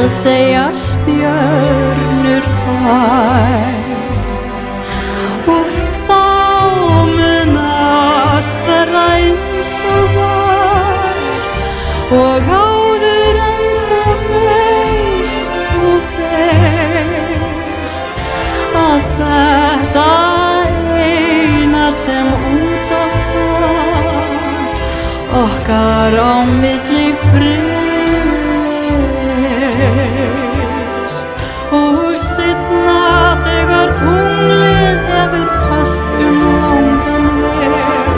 að segja stjörnur tær og þá mun allt verða eins og var og áður en þú veist að þetta eina sem út af var okkar á milli friðist og seinna þegar tunglið hefur talt langan veg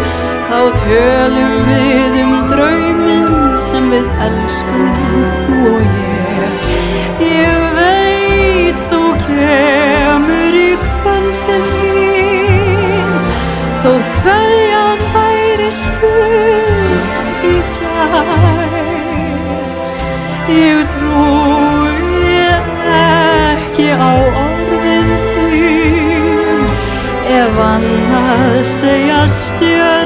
þá tölum við drauminn sem við elskum þú og ég veit þú kemur í kvöld til mín þó kveðjan væri stutt í gær ég trúi ekki á orðin þín ef annað segja stjörnur